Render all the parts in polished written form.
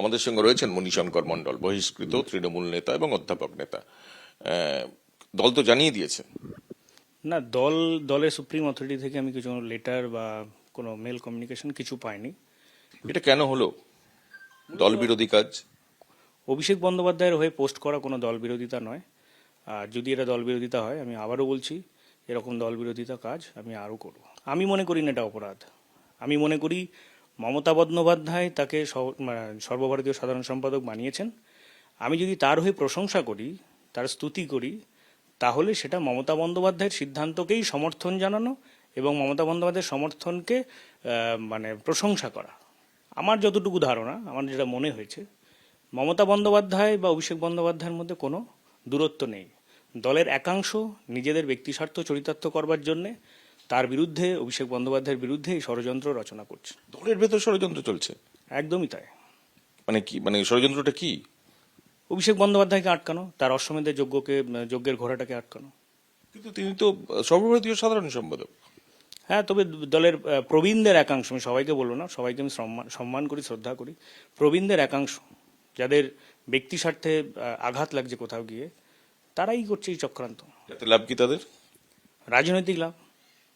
আমাদের সঙ্গে রয়েছেন মণিশঙ্কর মণ্ডল, বহিষ্কৃত তৃণমূল নেতা এবং অধ্যাপক নেতা। দল তো জানিয়ে দিয়েছে। না, দলের সুপ্রিম অথরিটি থেকে আমি কিছু লেটার বা কোনো মেল কমিউনিকেশন কিছু পাইনি। এটা কেন হলো? দল বিরোধী কাজ? অভিষেক বন্দ্যোপাধ্যায়ের হয়ে পোস্ট করা কোনো দল বিরোধিতা নয়। আর যদি এটা দল বিরোধিতা হয়, আমি আবারও বলছি, এরকম দল বিরোধিতা কাজ আমি আরও করব। আমি মনে করি না এটা অপরাধ। আমি মনে করি মমতা বন্দ্যোপাধ্যায় তাকে সর্বভারতীয় সাধারণ সম্পাদক বানিয়েছেন। আমি যদি তার হয়ে প্রশংসা করি, তার স্তুতি করি, তাহলে সেটা মমতা বন্দ্যোপাধ্যায়ের সিদ্ধান্তকেই সমর্থন জানানো এবং মমতা বন্দ্যোপাধ্যায়ের সমর্থনকে প্রশংসা করা। আমার যতটুকু ধারণা, আমার যেটা মনে হয়েছে, মমতা বন্দ্যোপাধ্যায় বা অভিষেক বন্দ্যোপাধ্যায়ের মধ্যে কোনো দূরত্ব নেই। দলের একাংশ নিজেদের ব্যক্তিস্বার্থ চরিতার্থ করবার জন্যে তার বিরুদ্ধে, অভিষেক বন্দ্যোপাধ্যায়ের বিরুদ্ধে এই ষড়যন্ত্র রচনা করছে। দলের ভেতর ষড়যন্ত্র চলছে? একদমই তাই। মানে কি, মানে ষড়যন্ত্রটা কি? অভিষেক বন্দ্যোপাধ্যায়কে আটকানো, তার অশ্বমেধের যজ্ঞের ঘোড়াটাকে আটকানো। কিন্তু তিনি তো সর্বভারতীয় সাধারণ সম্পাদক। হ্যাঁ, তবে দলের প্রবীণদের একাংশ, আমি সবাইকে বলবো না, সবাইকে আমি সম্মান করি, শ্রদ্ধা করি, প্রবীণদের একাংশ যাদের ব্যক্তি স্বার্থে আঘাত লাগছে কোথাও গিয়ে, তারাই করছে এই চক্রান্ত। এতে লাভ কি তাদের? রাজনৈতিক লাভ।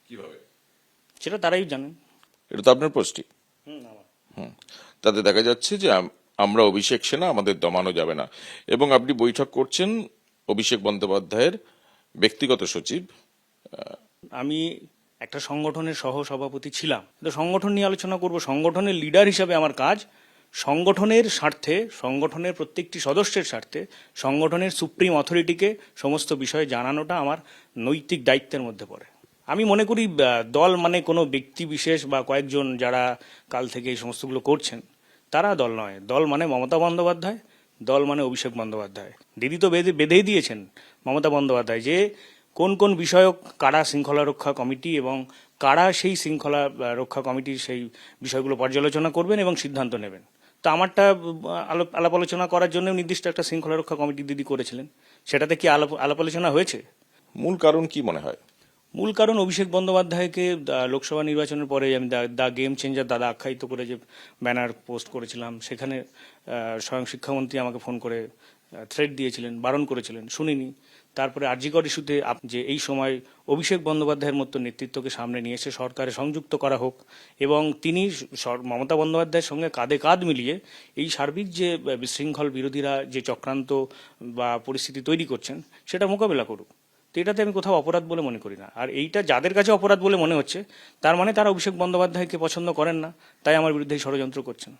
কিভাবে? সেটা তারাই জানেন। এটা তো আপনার পোস্টই। তাতে দেখা যাচ্ছে যে আমরা অভিষেক সেনা, আমাদের দমানো যাবে না। এবং আপনি বৈঠক করছেন অভিষেক বন্দ্যোপাধ্যায়ের ব্যক্তিগত সচিব। আমি একটা সংগঠনের সহ সভাপতি ছিলাম, তো সংগঠন নিয়ে আলোচনা করব। সংগঠনের লিডার হিসাবে আমার কাজ সংগঠনের স্বার্থে, সংগঠনের প্রত্যেকটি সদস্যের স্বার্থে, সংগঠনের সুপ্রিম অথরিটিকে সমস্ত বিষয়ে জানানোটা আমার নৈতিক দায়িত্বের মধ্যে পড়ে। আমি মনে করি দল মানে কোনো ব্যক্তি বিশেষ বা কয়েকজন যারা কাল থেকে এই সমস্তগুলো করছেন, তারা দল নয়। দল মানে মমতা বন্দ্যোপাধ্যায়, দল মানে অভিষেক বন্দ্যোপাধ্যায়। দিদি তো বেঁধেই দিয়েছেন মমতা বন্দ্যোপাধ্যায় যে কোন কোন বিষয়ক কারা শৃঙ্খলা রক্ষা কমিটি এবং কারা সেই শৃঙ্খলা রক্ষা কমিটির সেই বিষয়গুলো পর্যালোচনা করবেন এবং সিদ্ধান্ত নেবেন। তো আমারটা আলাপ আলোচনা করার জন্য নির্দিষ্ট একটা শৃঙ্খলা রক্ষা কমিটি দিদি করেছিলেন। সেটাতে কি আলাপ আলোচনা হয়েছে? মূল কারণ কি মনে হয়? মূল কারণ অভিষেক বন্দ্যোপাধ্যায়কে লোকসভা নির্বাচনের পরে আমি দ্য গেম চেঞ্জার দাদা আখ্যায়িত করে যে ব্যানার পোস্ট করেছিলাম, সেখানে স্বয়ং শিক্ষামন্ত্রী আমাকে ফোন করে থ্রেট দিয়েছিলেন, বারণ করেছিলেন, শুনিনি। তারপরে আরজিকর ইস্যুতে যে এই সময় অভিষেক বন্দ্যোপাধ্যায়ের মতো নেতৃত্বকে সামনে নিয়ে এসে সরকারে সংযুক্ত করা হোক এবং তিনি মমতা বন্দ্যোপাধ্যায়ের সঙ্গে কাঁধে কাঁধ মিলিয়ে এই সার্বিক যে বিশৃঙ্খল বিরোধীরা যে চক্রান্ত বা পরিস্থিতি তৈরি করছেন সেটা মোকাবেলা করুক। তো এটাতে আমি কোথাও অপরাধ বলে মনে করি না। আর এইটা যাদের কাছে অপরাধ বলে মনে হচ্ছে, তার মানে তারা অভিষেক বন্দ্যোপাধ্যায়কে পছন্দ করেন না, তাই আমার বিরুদ্ধে ষড়যন্ত্র করছেন।